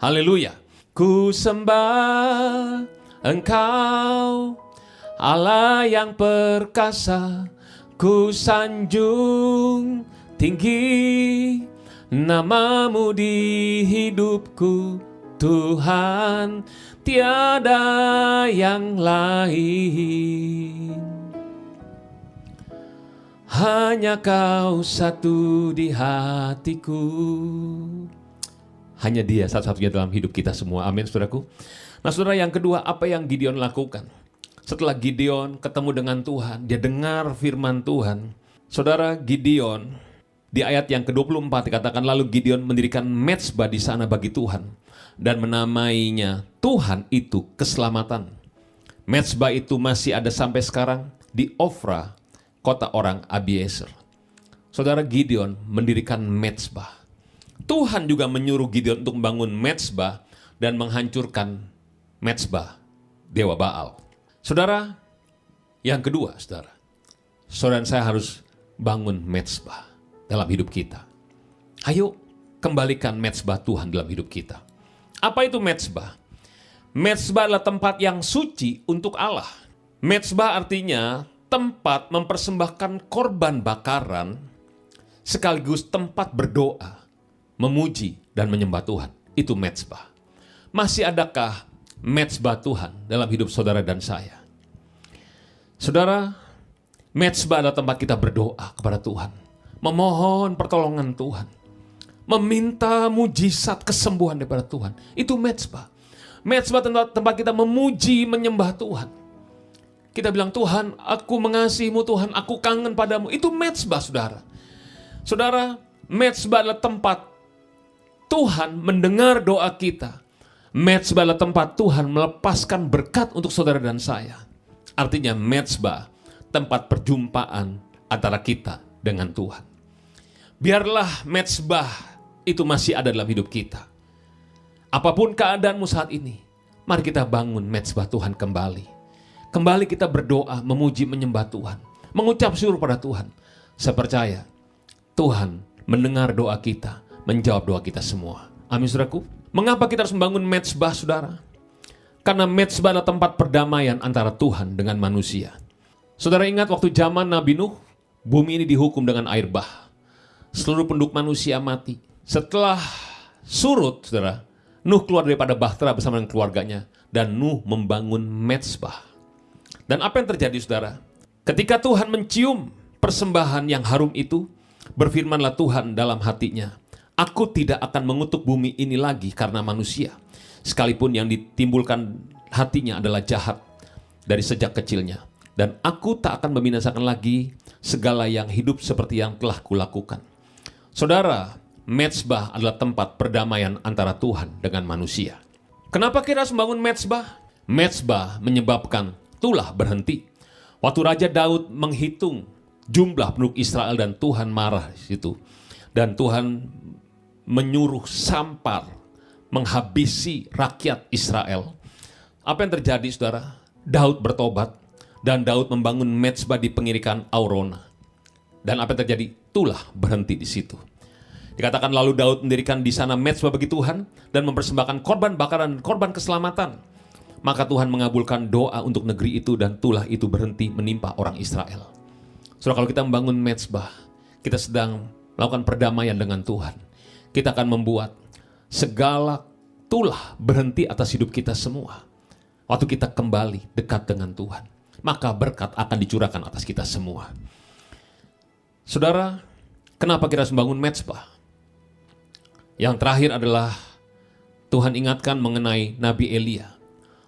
Haleluya. Ku sembah Engkau, Allah yang perkasa. Ku sanjung tinggi namamu di hidupku, Tuhan, tiada yang lain. Hanya Kau satu di hatiku. Hanya Dia satu-satunya dalam hidup kita semua. Amin, saudaraku. Nah, saudara, yang kedua, apa yang Gideon lakukan? Setelah Gideon ketemu dengan Tuhan, dia dengar firman Tuhan. Saudara, Gideon di ayat yang ke-24 dikatakan, lalu Gideon mendirikan mezbah di sana bagi Tuhan dan menamainya Tuhan itu keselamatan. Mezbah itu masih ada sampai sekarang di Ofra, kota orang Abiezer. Saudara, Gideon mendirikan mezbah. Tuhan juga menyuruh Gideon untuk membangun mezbah dan menghancurkan mezbah dewa Baal. Saudara, yang kedua, saudara dan saya harus bangun mezbah dalam hidup kita. Ayo kembalikan mezbah Tuhan dalam hidup kita. Apa itu mezbah? Mezbah adalah tempat yang suci untuk Allah. Mezbah artinya tempat mempersembahkan korban bakaran sekaligus tempat berdoa, memuji dan menyembah Tuhan. Itu mezbah. Masih adakah mezbah Tuhan dalam hidup saudara dan saya? Saudara, mezbah adalah tempat kita berdoa kepada Tuhan, memohon pertolongan Tuhan, meminta mujizat kesembuhan daripada Tuhan. Itu mezbah. Mezbah tempat kita memuji, menyembah Tuhan. Kita bilang, Tuhan, aku mengasihimu, Tuhan, aku kangen padamu. Itu mezbah, saudara. Saudara, mezbah adalah tempat Tuhan mendengar doa kita. Mezbah adalah tempat Tuhan melepaskan berkat untuk saudara dan saya. Artinya mezbah, tempat perjumpaan antara kita dengan Tuhan. Biarlah mezbah itu masih ada dalam hidup kita. Apapun keadaanmu saat ini, mari kita bangun mezbah Tuhan kembali. Kembali kita berdoa, memuji, menyembah Tuhan. Mengucap syukur pada Tuhan. Saya percaya Tuhan mendengar doa kita, menjawab doa kita semua. Amin, saudaraku. Mengapa kita harus membangun mezbah, saudara? Karena mezbah adalah tempat perdamaian antara Tuhan dengan manusia. Saudara ingat waktu zaman Nabi Nuh, bumi ini dihukum dengan air bah. Seluruh penduduk manusia mati. Setelah surut, saudara, Nuh keluar daripada bahtera bersama dengan keluarganya. Dan Nuh membangun mezbah. Dan apa yang terjadi, saudara? Ketika Tuhan mencium persembahan yang harum itu, berfirmanlah Tuhan dalam hatinya, aku tidak akan mengutuk bumi ini lagi karena manusia. Sekalipun yang ditimbulkan hatinya adalah jahat dari sejak kecilnya. Dan aku tak akan membinasakan lagi segala yang hidup seperti yang telah kulakukan. Saudara, mezbah adalah tempat perdamaian antara Tuhan dengan manusia. Kenapa kita harus membangun mezbah? Mezbah menyebabkan tulah berhenti. Waktu Raja Daud menghitung jumlah penduduk Israel dan Tuhan marah di situ. Dan Tuhan menyuruh sampar menghabisi rakyat Israel. Apa yang terjadi, saudara? Daud bertobat. Dan Daud membangun mezbah di pengirikan Aurona. Dan apa yang terjadi? Itulah berhenti di situ. Dikatakan lalu Daud mendirikan di sana mezbah bagi Tuhan dan mempersembahkan korban bakaran dan korban keselamatan. Maka Tuhan mengabulkan doa untuk negeri itu dan tulah itu berhenti menimpa orang Israel. Saudara, kalau kita membangun mezbah, kita sedang melakukan perdamaian dengan Tuhan. Kita akan membuat segala tulah berhenti atas hidup kita semua. Waktu kita kembali dekat dengan Tuhan, maka berkat akan dicurahkan atas kita semua. Saudara, kenapa kita harus membangun mezbah? Yang terakhir adalah Tuhan ingatkan mengenai Nabi Elia.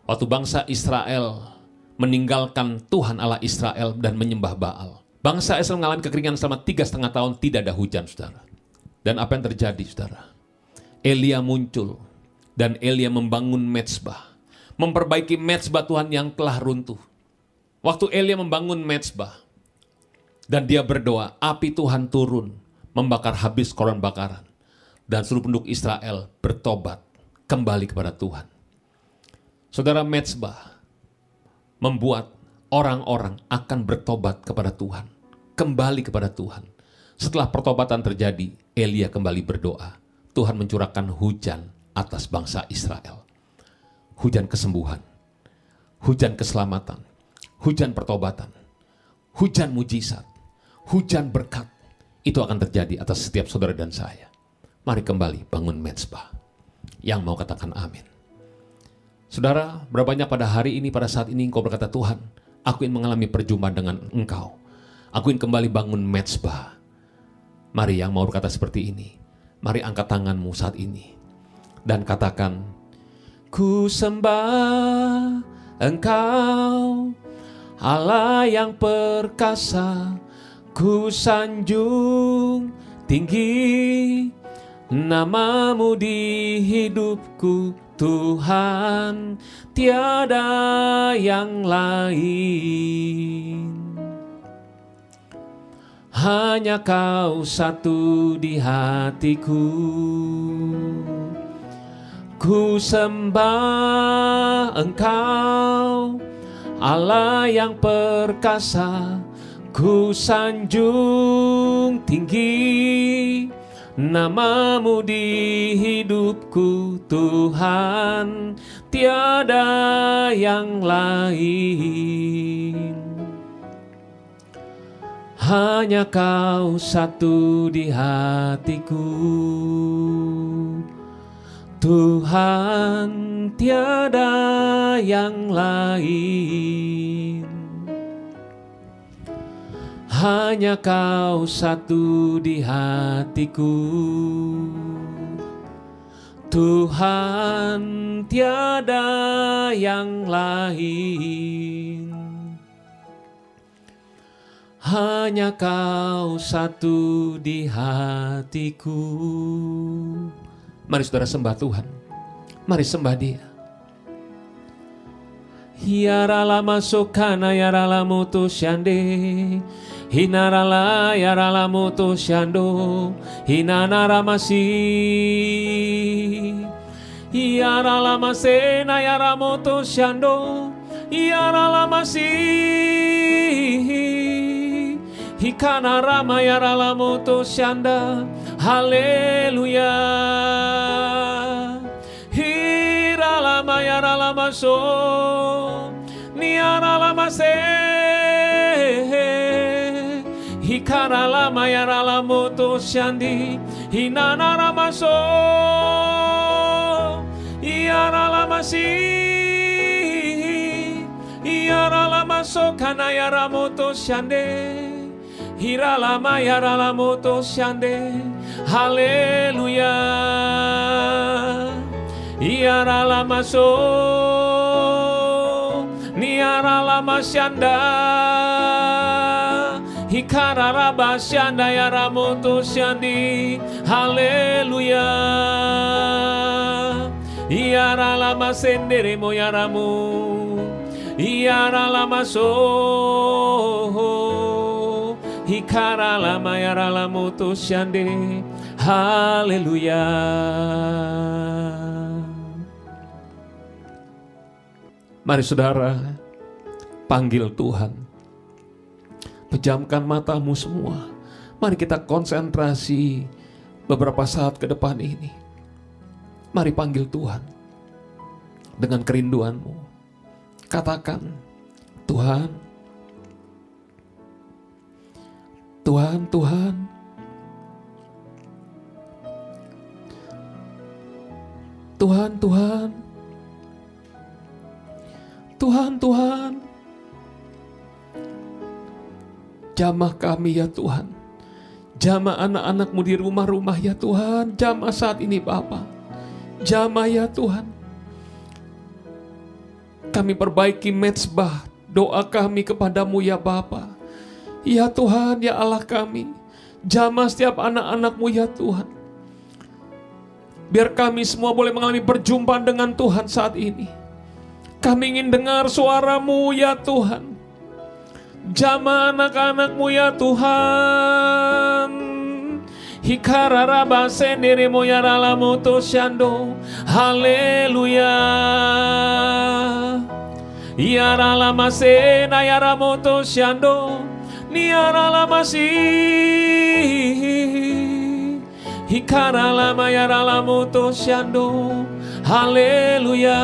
Waktu bangsa Israel meninggalkan Tuhan Allah Israel dan menyembah Baal. Bangsa Israel mengalami kekeringan selama 3,5 tahun, tidak ada hujan, saudara. Dan apa yang terjadi, saudara? Elia muncul dan Elia membangun mezbah. Memperbaiki mezbah Tuhan yang telah runtuh. Waktu Elia membangun mezbah dan dia berdoa, api Tuhan turun, membakar habis korban bakaran. Dan seluruh penduduk Israel bertobat kembali kepada Tuhan. Saudara, mezbah membuat orang-orang akan bertobat kepada Tuhan, kembali kepada Tuhan. Setelah pertobatan terjadi, Elia kembali berdoa. Tuhan mencurahkan hujan atas bangsa Israel. Hujan kesembuhan, hujan keselamatan, hujan pertobatan, hujan mujizat, hujan berkat. Itu akan terjadi atas setiap saudara dan saya. Mari kembali bangun mezbah. Yang mau katakan amin. Saudara, berapa banyak pada hari ini, pada saat ini engkau berkata, Tuhan, aku ingin mengalami perjumpaan dengan engkau. Aku ingin kembali bangun mezbah. Mari yang mau berkata seperti ini, mari angkat tanganmu saat ini. Dan katakan, ku sembah engkau, Allah yang perkasa. Ku sanjung tinggi namamu di hidupku, Tuhan, tiada yang lain. Hanya kau satu di hatiku. Ku sembah engkau, Allah yang perkasa. Ku sanjung tinggi namamu di hidupku, Tuhan, tiada yang lain. Hanya kau satu di hatiku, Tuhan, tiada yang lain. Hanya kau satu di hatiku, Tuhan, tiada yang lain. Hanya kau satu di hatiku. Mari saudara sembah Tuhan. Mari sembah Dia. Yarala masukana yarala mutu syande, hinarala yarala mutu syando, hinanara masi. Yarala masena yarala mutu syando, yarala masi. Hikana rama yarala mutu syanda, haleluya. Hiralama yaralama so, niaralama se. Hikaralama yaralama to shandi, hinanarama so, yaralama si. Yaralama so kana yaramo to shande. Hiralama yaralama to shande, haleluya. Yaralama so, niaralama shanda, hikararaba shanda yaramoto shandi, haleluya. Yaralama sendere mo yaramu, yaralama so, hikaralama yaralamoto shande, haleluya. Mari saudara, Panggil Tuhan. Pejamkan matamu semua. Mari kita konsentrasi beberapa saat ke depan ini. Mari panggil Tuhan dengan kerinduanmu. Katakan, Tuhan, Tuhan, Tuhan, Tuhan, Tuhan, Tuhan, Tuhan, jamah kami ya Tuhan, jamah anak-anak-Mu di rumah-rumah ya Tuhan, jamah saat ini Bapa, jamah ya Tuhan. Kami perbaiki mezbah doa kami kepadamu ya Bapa. Ya Tuhan, ya Allah kami, jamah setiap anak-anak-Mu ya Tuhan. Biar kami semua boleh mengalami perjumpaan dengan Tuhan saat ini. Kami ingin dengar suara-Mu ya Tuhan. Jamah anak-anak-Mu ya Tuhan. Hikararaba senderemo yaralamu tosyando. Haleluya. Yaralama sena yaramo tosyando. Niaralama si. Hikaralama yaralamu tosyando. Haleluya.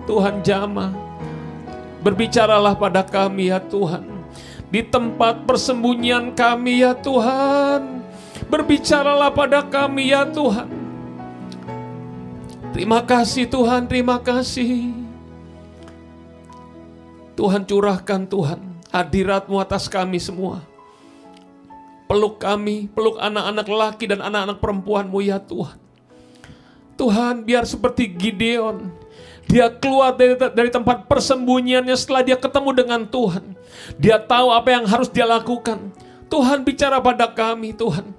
Tuhan jamah. Berbicaralah pada kami ya Tuhan. Di tempat persembunyian kami ya Tuhan. Berbicaralah pada kami ya Tuhan. Terima kasih Tuhan, terima kasih. Tuhan curahkan Tuhan hadirat-Mu atas kami semua. Peluk kami, peluk anak-anak laki dan anak-anak perempuan-Mu ya Tuhan. Tuhan, biar seperti Gideon, dia keluar dari tempat persembunyiannya setelah dia ketemu dengan Tuhan. Dia tahu apa yang harus dia lakukan. Tuhan bicara pada kami Tuhan.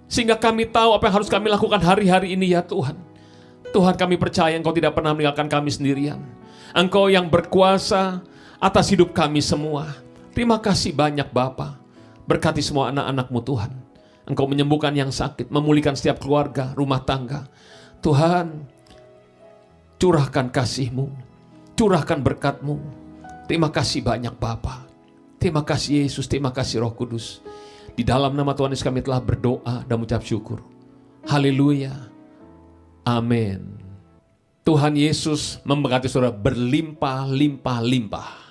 Sehingga kami tahu apa yang harus kami lakukan hari-hari ini ya Tuhan. Tuhan, kami percaya Engkau tidak pernah meninggalkan kami sendirian. Engkau yang berkuasa atas hidup kami semua. Terima kasih banyak Bapa. Berkati semua anak-anak-Mu Tuhan. Engkau menyembuhkan yang sakit, memulihkan setiap keluarga, rumah tangga. Tuhan, curahkan kasih-Mu, curahkan berkat-Mu. Terima kasih banyak Bapa. Terima kasih Yesus, terima kasih Roh Kudus. Di dalam nama Tuhan Yesus kami telah berdoa dan mengucap syukur. Haleluya. Amin. Tuhan Yesus memberkati saudara berlimpah-limpah-limpah.